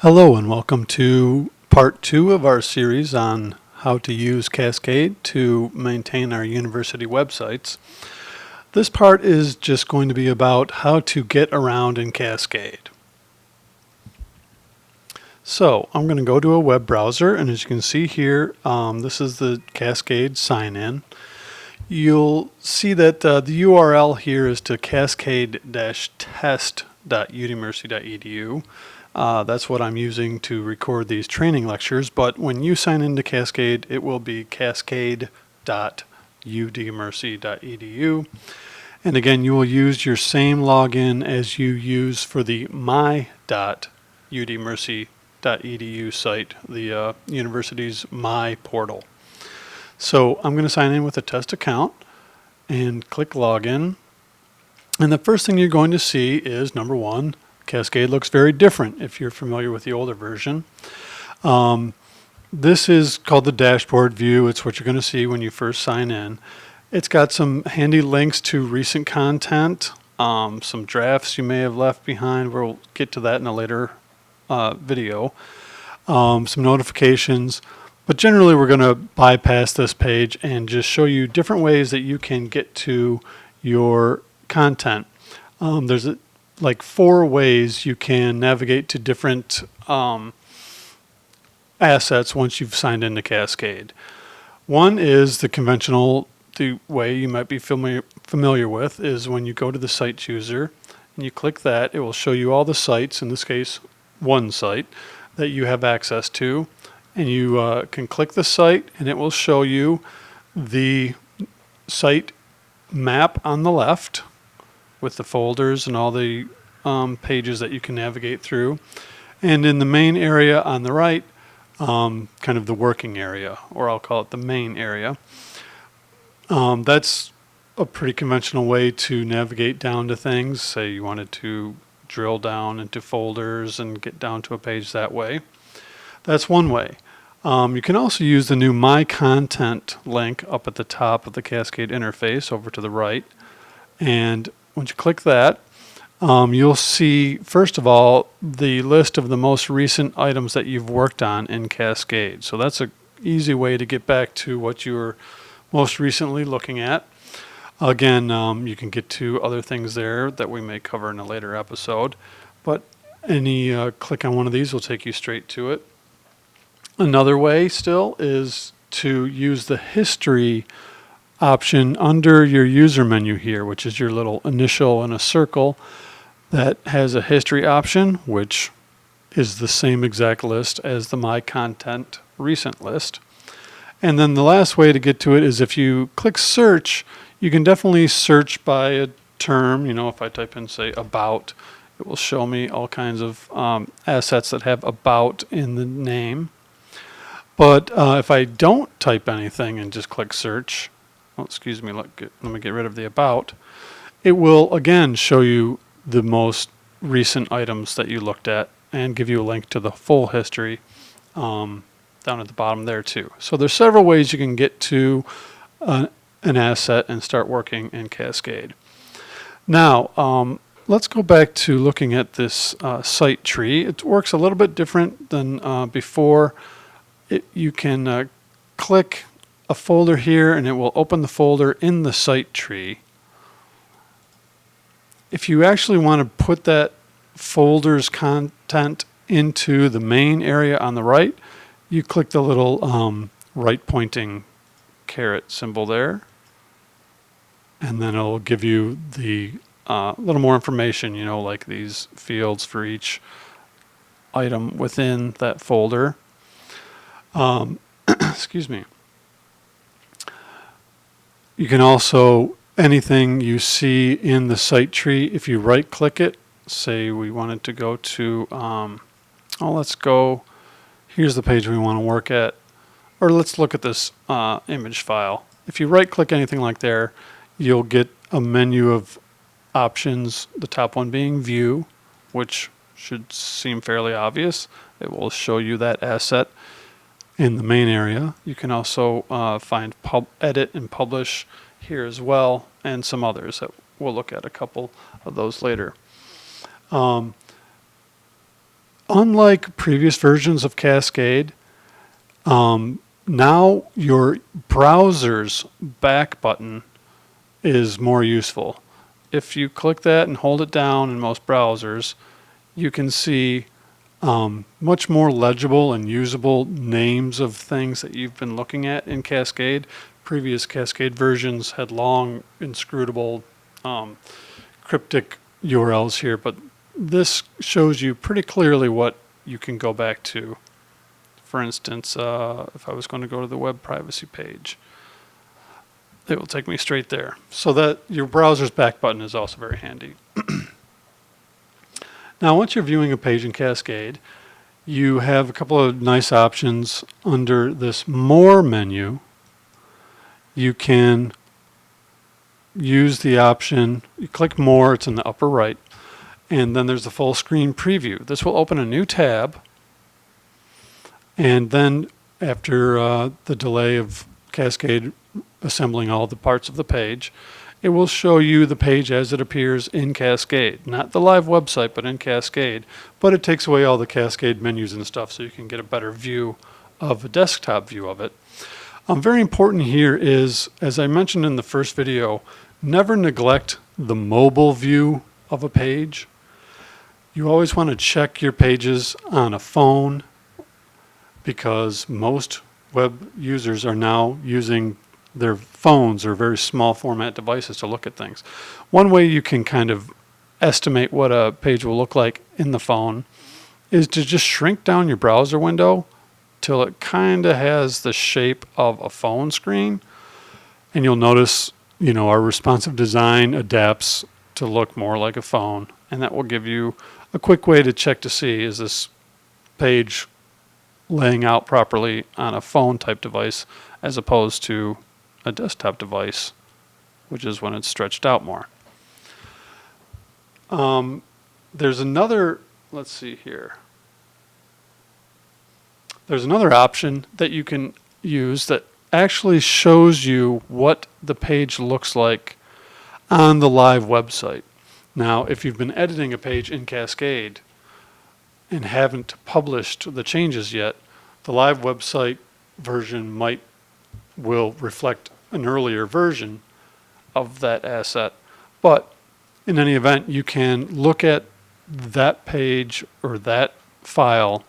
Hello and welcome to part 2 of our series on how to use Cascade to maintain our university websites. This part is just going to be about how to get around in Cascade. So I'm going to go to a web browser, and as you can see here, this is the Cascade sign-in. You'll see that the URL here is to cascade-test.udmercy.edu. That's what I'm using to record these training lectures, but when you sign into Cascade, it will be cascade.udmercy.edu. And again, you will use your same login as you use for the my.udmercy.edu site, the university's My portal. So I'm going to sign in with a test account and click Login. And the first thing you're going to see is, number one, Cascade looks very different if you're familiar with the older version. This is called the dashboard view. It's what you're going to see when you first sign in. It's got some handy links to recent content, some drafts you may have left behind. We'll get to that in a later video. Some notifications. But generally, we're going to bypass this page and just show you different ways that you can get to your content. There's like 4 ways you can navigate to different assets once you've signed into Cascade. One is the conventional, the way you might be familiar with is when you go to the site chooser and you click that, it will show you all the sites, in this case, one site that you have access to. And you can click the site and it will show you the site map on the left with the folders and all the pages that you can navigate through. And in the main area on the right, kind of the working area, or I'll call it the main area. That's a pretty conventional way to navigate down to things. Say you wanted to drill down into folders and get down to a page that way. That's one way. You can also use the new My Content link up at the top of the Cascade interface over to the right. And once you click that, you'll see, first of all, the list of the most recent items that you've worked on in Cascade. So that's an easy way to get back to what you were most recently looking at. Again, you can get to other things there that we may cover in a later episode. But any click on one of these will take you straight to it. Another way still is to use the history option under your user menu here, which is your little initial in a circle that has a history option, which is the same exact list as the My Content recent list. And then the last way to get to it is if you click search, you can definitely search by a term. You know, if I type in, say, about, it will show me all kinds of assets that have about in the name. But if I don't type anything and just click search, let me get rid of the about, it will again show you the most recent items that you looked at and give you a link to the full history down at the bottom there too. So there's several ways you can get to an asset and start working in Cascade. Now, let's go back to looking at this site tree. It works a little bit different than before. You can click a folder here and it will open the folder in the site tree. If you actually want to put that folder's content into the main area on the right, you click the little right pointing caret symbol there, and then it'll give you the little more information, you know, like these fields for each item within that folder. Excuse me. You can also, anything you see in the site tree, if you right click it, say we wanted to go to, let's go, here's the page we want to work at, or let's look at this image file. If you right click anything like there, you'll get a menu of options, the top one being view, which should seem fairly obvious. It will show you that asset in the main area. You can also find edit and publish here as well, and some others that we'll look at a couple of those later. unlike previous versions of Cascade, now your browser's back button is more useful. If you click that and hold it down in most browsers, you can see much more legible and usable names of things that you've been looking at in Cascade. Previous Cascade versions had long, inscrutable, cryptic URLs here, but this shows you pretty clearly what you can go back to. For instance, if I was going to go to the web privacy page, it will take me straight there. So that your browser's back button is also very handy. Now, once you're viewing a page in Cascade, you have a couple of nice options under this More menu. You can use the option, you click More, it's in the upper right, and then there's the full screen preview. This will open a new tab, and then after the delay of Cascade assembling all the parts of the page, it will show you the page as it appears in Cascade. Not the live website, but in Cascade. But it takes away all the Cascade menus and stuff so you can get a better view of a desktop view of it. Very important here is, as I mentioned in the first video, never neglect the mobile view of a page. You always want to check your pages on a phone because most web users are now using their phones or very small format devices to look at things. One way you can kind of estimate what a page will look like in the phone is to just shrink down your browser window till it kind of has the shape of a phone screen. And you'll notice, our responsive design adapts to look more like a phone. And that will give you a quick way to check to see, is this page laying out properly on a phone type device as opposed to a desktop device, which is when it's stretched out more. There's another, let's see here. There's another option that you can use that actually shows you what the page looks like on the live website. Now, if you've been editing a page in Cascade and haven't published the changes yet, the live website version will reflect an earlier version of that asset. But in any event, you can look at that page or that file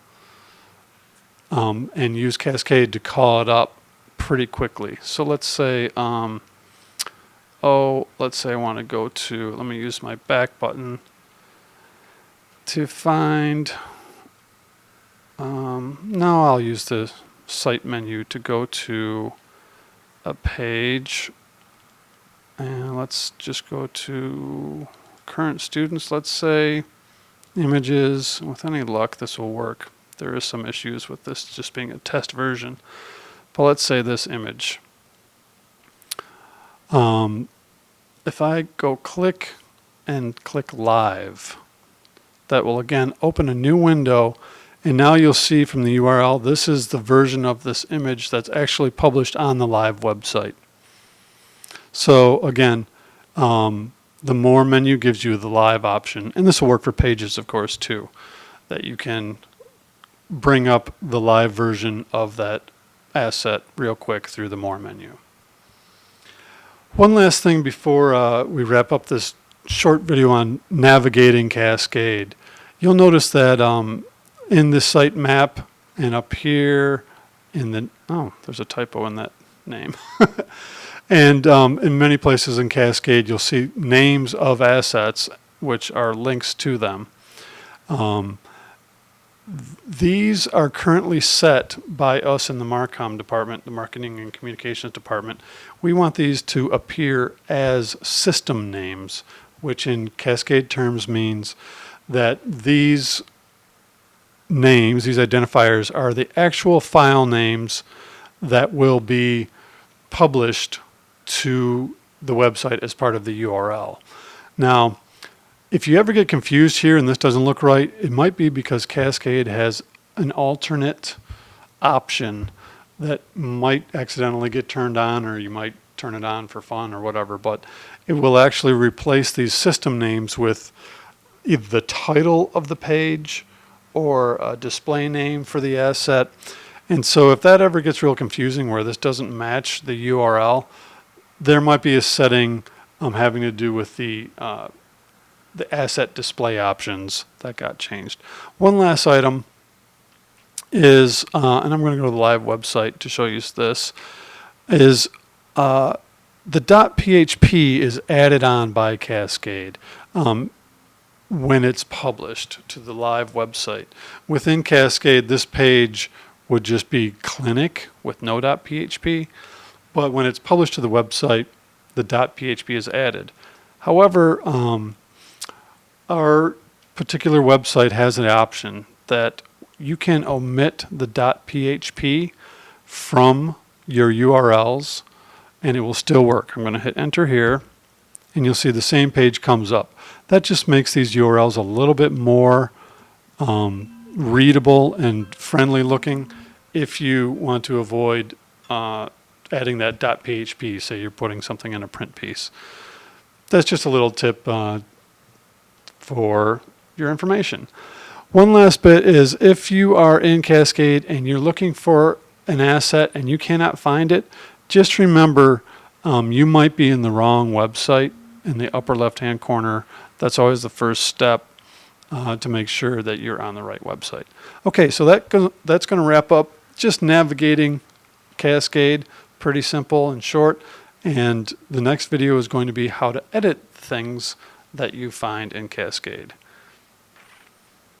and use Cascade to call it up pretty quickly. So let's say, let's say I want to go to, let me use my back button to find, no, I'll use the site menu to go to a page, and let's just go to current students. Let's say images. With any luck, this will work. There is some issues with this just being a test version, but let's say this image. If I go click live, that will again open a new window. And now you'll see from the URL, this is the version of this image that's actually published on the live website. So again, the More menu gives you the live option, and this will work for pages, of course, too, that you can bring up the live version of that asset real quick through the More menu. One last thing before we wrap up this short video on navigating Cascade. You'll notice that in the site map and up here in the, there's a typo in that name. And in many places in Cascade, you'll see names of assets, which are links to them. These are currently set by us in the Marcom department, the Marketing and Communications department. We want these to appear as system names, which in Cascade terms means that these names, these identifiers, are the actual file names that will be published to the website as part of the URL. Now, if you ever get confused here and this doesn't look right, it might be because Cascade has an alternate option that might accidentally get turned on, or you might turn it on for fun or whatever, but it will actually replace these system names with either the title of the page or a display name for the asset. And so if that ever gets real confusing where this doesn't match the URL, there might be a setting having to do with the asset display options that got changed. One last item is, and I'm going to go to the live website to show you this, is the .php is added on by Cascade when it's published to the live website. Within Cascade, this page would just be clinic with no .php, but when it's published to the website, the .php is added. However, our particular website has an option that you can omit the .php from your URLs and it will still work. I'm going to hit enter here and you'll see the same page comes up. That just makes these URLs a little bit more readable and friendly looking if you want to avoid adding that .php, say you're putting something in a print piece. That's just a little tip for your information. One last bit is if you are in Cascade and you're looking for an asset and you cannot find it, just remember you might be in the wrong website in the upper left-hand corner. That's always the first step to make sure that you're on the right website. Okay, so that's going to wrap up just navigating Cascade. Pretty simple and short. And the next video is going to be how to edit things that you find in Cascade.